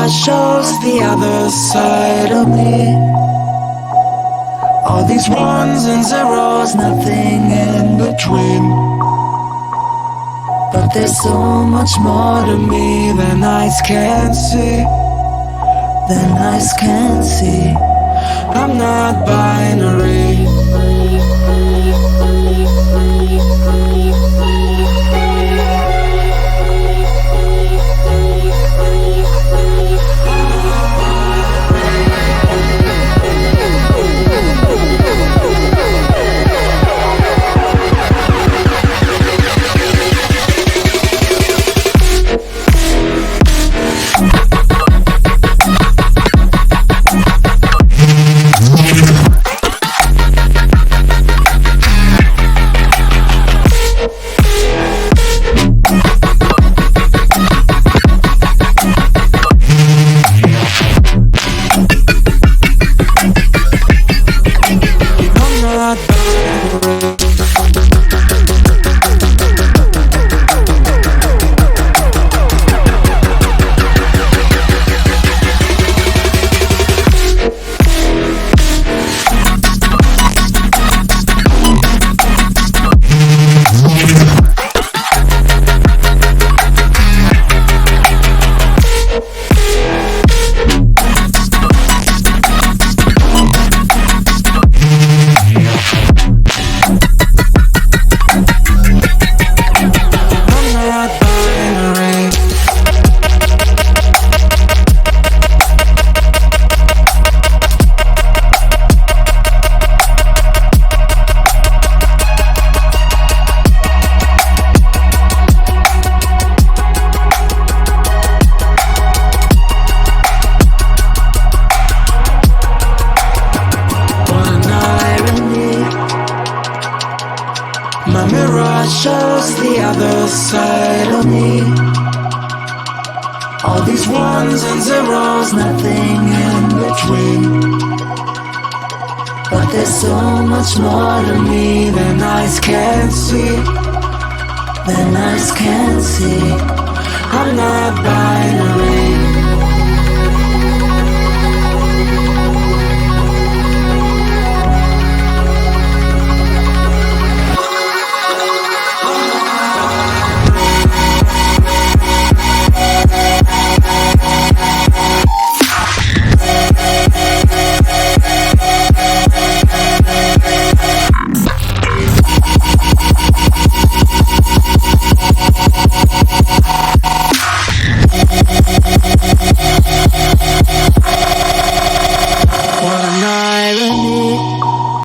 mirror shows the other side of me. All these ones and zeros, nothing in between. But there's so much more to me than eyes can see. Than eyes can see. I'm not binary. My mirror shows the other side of me. All these ones and zeros, nothing in between. But there's so much more to me than eyes can see. Than eyes can see. I'm not binary.